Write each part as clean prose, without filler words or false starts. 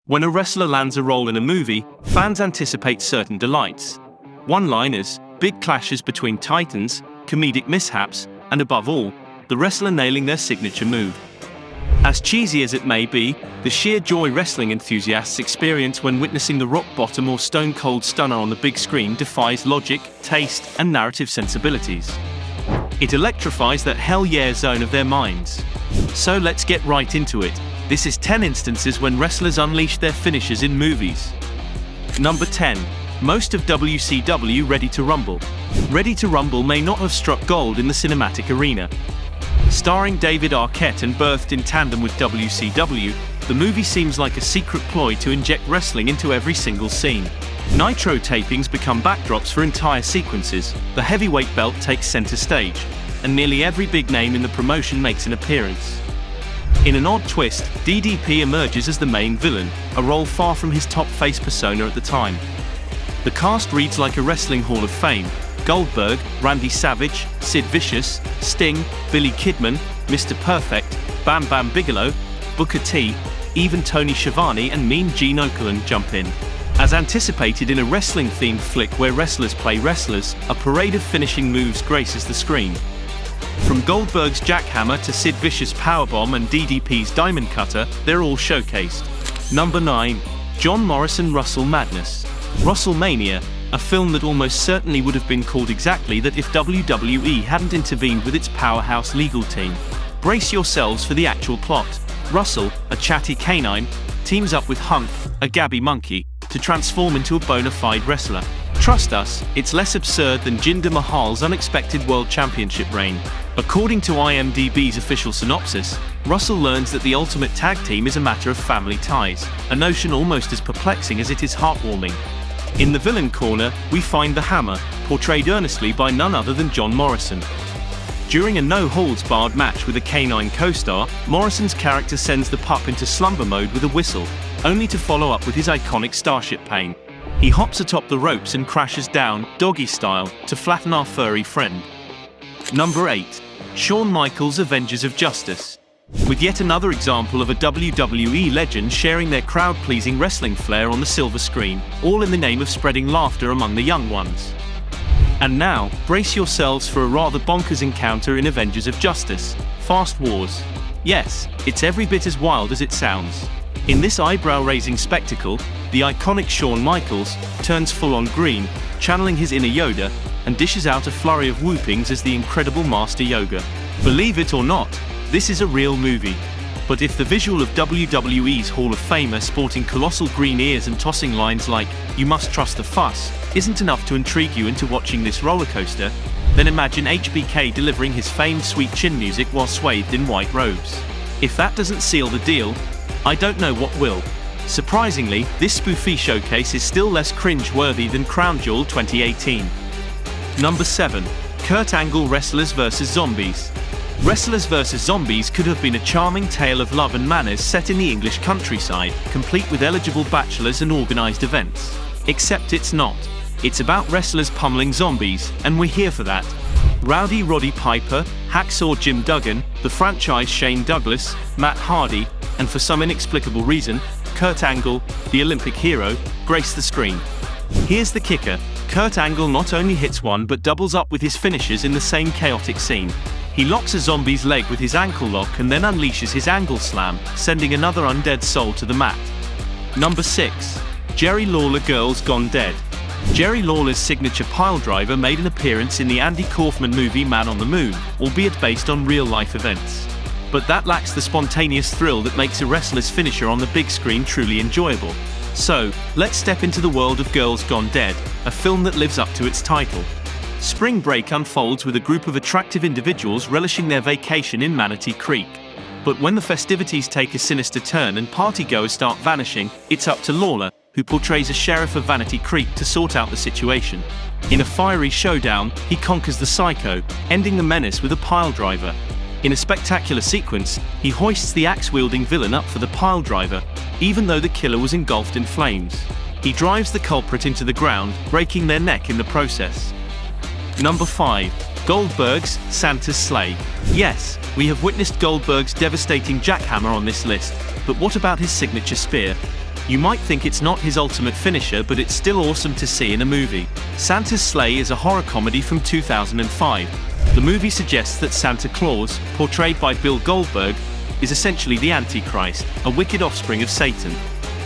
When a wrestler lands a role in a movie, fans anticipate certain delights. One-liners, big clashes between titans, comedic mishaps, and above all, the wrestler nailing their signature move. As cheesy as it may be, the sheer joy wrestling enthusiasts experience when witnessing the rock-bottom or stone-cold stunner on the big screen defies logic, taste, and narrative sensibilities. It electrifies that hell yeah zone of their minds. So let's get right into it. This is 10 instances when wrestlers unleashed their finishes in movies. Number 10. Most of WCW Ready to Rumble. Ready to Rumble may not have struck gold in the cinematic arena. Starring David Arquette and birthed in tandem with WCW, the movie seems like a secret ploy to inject wrestling into every single scene. Nitro tapings become backdrops for entire sequences, the heavyweight belt takes center stage, and nearly every big name in the promotion makes an appearance. In an odd twist, DDP emerges as the main villain, a role far from his top face persona at the time. The cast reads like a wrestling hall of fame: Goldberg, Randy Savage, Sid Vicious, Sting, Billy Kidman, Mr. Perfect, Bam Bam Bigelow, Booker T, even Tony Schiavone and Mean Gene Okerlund jump in. As anticipated in a wrestling-themed flick where wrestlers play wrestlers, a parade of finishing moves graces the screen. From Goldberg's jackhammer to Sid Vicious' powerbomb and DDP's diamond cutter, they're all showcased. Number 9. John Morrison Russell Madness. WrestleMania, a film that almost certainly would have been called exactly that if WWE hadn't intervened with its powerhouse legal team. Brace yourselves for the actual plot. Russell, a chatty canine, teams up with Hunk, a gabby monkey, to transform into a bona fide wrestler. Trust us, it's less absurd than Jinder Mahal's unexpected World Championship reign. According to IMDb's official synopsis, Russell learns that the ultimate tag team is a matter of family ties, a notion almost as perplexing as it is heartwarming. In the villain corner, we find the Hammer, portrayed earnestly by none other than John Morrison. During a no-holds-barred match with a canine co-star, Morrison's character sends the pup into slumber mode with a whistle, only to follow up with his iconic Starship Pain. He hops atop the ropes and crashes down, doggy style, to flatten our furry friend. Number 8. Shawn Michaels' Avengers of Justice. With yet another example of a WWE legend sharing their crowd-pleasing wrestling flair on the silver screen, all in the name of spreading laughter among the young ones. And now, brace yourselves for a rather bonkers encounter in Avengers of Justice, Fast Wars. Yes, it's every bit as wild as it sounds. In this eyebrow-raising spectacle, the iconic Shawn Michaels turns full-on green, channeling his inner Yoda, and dishes out a flurry of whoopings as the incredible Master Yoga. Believe it or not, this is a real movie. But if the visual of WWE's Hall of Famer sporting colossal green ears and tossing lines like, "You must trust the fuss," isn't enough to intrigue you into watching this roller coaster, then imagine HBK delivering his famed sweet chin music while swathed in white robes. If that doesn't seal the deal, I don't know what will. Surprisingly, this spoofy showcase is still less cringe-worthy than Crown Jewel 2018. Number 7. Kurt Angle Wrestlers vs. Zombies. Wrestlers vs. Zombies could have been a charming tale of love and manners set in the English countryside, complete with eligible bachelors and organized events. Except it's not. It's about wrestlers pummeling zombies, and we're here for that. Rowdy Roddy Piper, Hacksaw Jim Duggan, the franchise Shane Douglas, Matt Hardy, and for some inexplicable reason, Kurt Angle, the Olympic hero, grace the screen. Here's the kicker: Kurt Angle not only hits one but doubles up with his finishes in the same chaotic scene. He locks a zombie's leg with his ankle lock and then unleashes his angle slam, sending another undead soul to the mat. Number 6. Jerry Lawler Girls Gone Dead. Jerry Lawler's signature piledriver made an appearance in the Andy Kaufman movie Man on the Moon, albeit based on real-life events. But that lacks the spontaneous thrill that makes a wrestler's finisher on the big screen truly enjoyable. So, let's step into the world of Girls Gone Dead, a film that lives up to its title. Spring break unfolds with a group of attractive individuals relishing their vacation in Manatee Creek. But when the festivities take a sinister turn and partygoers start vanishing, it's up to Lawler, who portrays a sheriff of Vanity Creek, to sort out the situation. In a fiery showdown, he conquers the psycho, ending the menace with a piledriver. In a spectacular sequence, he hoists the axe-wielding villain up for the piledriver, even though the killer was engulfed in flames. He drives the culprit into the ground, breaking their neck in the process. Number 5. Goldberg's Santa's Sleigh. Yes, we have witnessed Goldberg's devastating jackhammer on this list, but what about his signature spear? You might think it's not his ultimate finisher, but it's still awesome to see in a movie. Santa's Sleigh is a horror comedy from 2005. The movie suggests that Santa Claus, portrayed by Bill Goldberg, is essentially the Antichrist, a wicked offspring of Satan.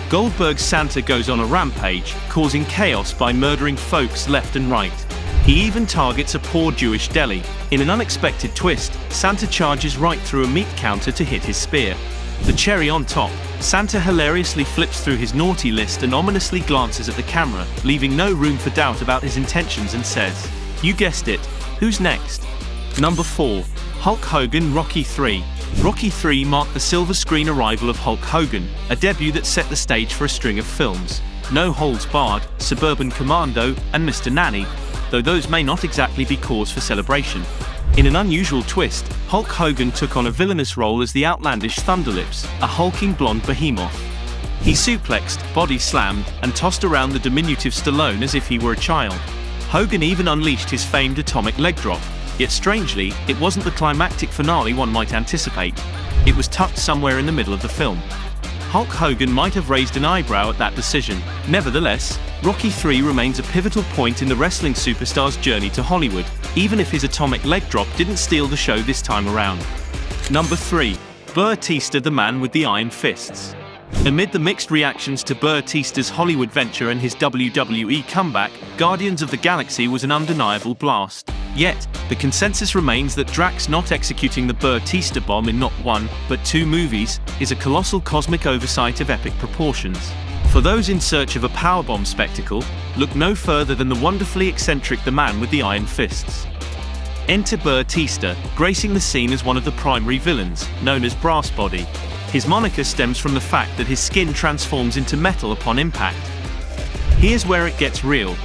Goldberg's Santa goes on a rampage, causing chaos by murdering folks left and right. He even targets a poor Jewish deli. In an unexpected twist, Santa charges right through a meat counter to hit his spear. The cherry on top, Santa hilariously flips through his naughty list and ominously glances at the camera, leaving no room for doubt about his intentions, and says, "You guessed it, who's next?" Number 4. Hulk Hogan Rocky III. Rocky III marked the silver screen arrival of Hulk Hogan, a debut that set the stage for a string of films. No Holds Barred, Suburban Commando, and Mr. Nanny, though those may not exactly be cause for celebration. In an unusual twist, Hulk Hogan took on a villainous role as the outlandish Thunderlips, a hulking blonde behemoth. He suplexed, body slammed, and tossed around the diminutive Stallone as if he were a child. Hogan even unleashed his famed atomic leg drop, yet strangely, it wasn't the climactic finale one might anticipate. It was tucked somewhere in the middle of the film. Hulk Hogan might have raised an eyebrow at that decision. Nevertheless, Rocky III remains a pivotal point in the wrestling superstar's journey to Hollywood, even if his atomic leg drop didn't steal the show this time around. Number 3. Bautista, the man with the iron fists. Amid the mixed reactions to Bautista's Hollywood venture and his WWE comeback, Guardians of the Galaxy was an undeniable blast. Yet, the consensus remains that Drax not executing the Bautista bomb in not one, but 2 movies, is a colossal cosmic oversight of epic proportions. For those in search of a powerbomb spectacle, look no further than the wonderfully eccentric The Man with the Iron Fists. Enter Bautista, gracing the scene as one of the primary villains, known as Brass Body. His moniker stems from the fact that his skin transforms into metal upon impact. Here's where it gets real.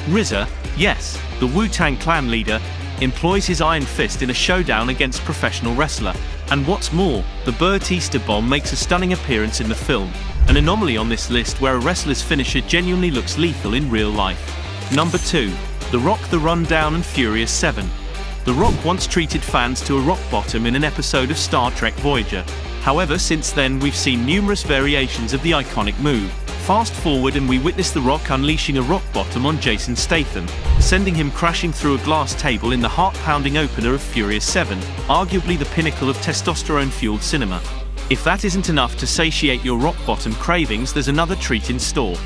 RZA, yes, the Wu-Tang Clan leader, employs his iron fist in a showdown against professional wrestler. And what's more, the Bautista bomb makes a stunning appearance in the film, an anomaly on this list where a wrestler's finisher genuinely looks lethal in real life. Number 2. The Rock, the Rundown and Furious 7. The Rock once treated fans to a rock bottom in an episode of Star Trek Voyager. However, since then we've seen numerous variations of the iconic move. Fast forward and we witness The Rock unleashing a rock bottom on Jason Statham, sending him crashing through a glass table in the heart-pounding opener of Furious 7, arguably the pinnacle of testosterone-fueled cinema. If that isn't enough to satiate your rock bottom cravings, there's another treat in store.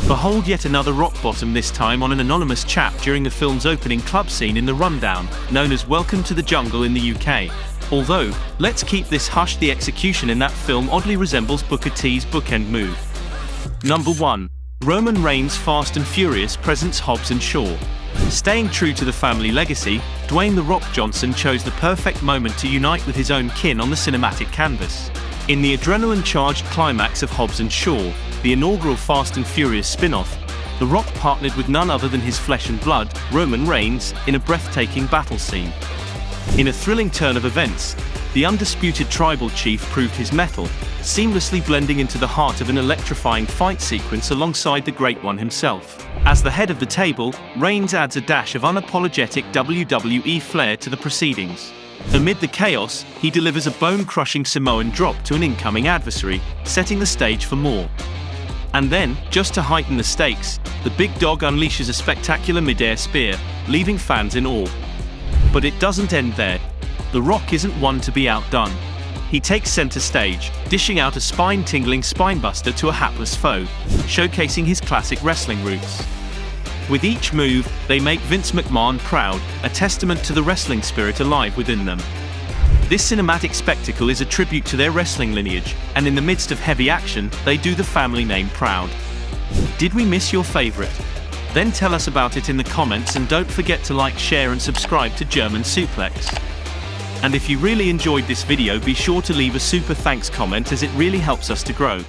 Behold yet another rock bottom, this time on an anonymous chap during the film's opening club scene in The Rundown, known as Welcome to the Jungle in the UK. Although, let's keep this hush, the execution in that film oddly resembles Booker T's bookend move. Number 1. Roman Reigns Fast and Furious presents Hobbs and Shaw. Staying true to the family legacy, Dwayne "The Rock" Johnson chose the perfect moment to unite with his own kin on the cinematic canvas. In the adrenaline-charged climax of Hobbs and Shaw, the inaugural Fast and Furious spin-off, The Rock partnered with none other than his flesh and blood, Roman Reigns, in a breathtaking battle scene. In a thrilling turn of events, the undisputed tribal chief proved his mettle, seamlessly blending into the heart of an electrifying fight sequence alongside the Great One himself. As the head of the table, Reigns adds a dash of unapologetic WWE flair to the proceedings. Amid the chaos, he delivers a bone-crushing Samoan drop to an incoming adversary, setting the stage for more. And then, just to heighten the stakes, the big dog unleashes a spectacular mid-air spear, leaving fans in awe. But it doesn't end there. The Rock isn't one to be outdone. He takes center stage, dishing out a spine-tingling spinebuster to a hapless foe, showcasing his classic wrestling roots. With each move, they make Vince McMahon proud, a testament to the wrestling spirit alive within them. This cinematic spectacle is a tribute to their wrestling lineage, and in the midst of heavy action, they do the family name proud. Did we miss your favorite? Then tell us about it in the comments, and don't forget to like, share and subscribe to German Suplex. And if you really enjoyed this video, be sure to leave a super thanks comment, as it really helps us to grow.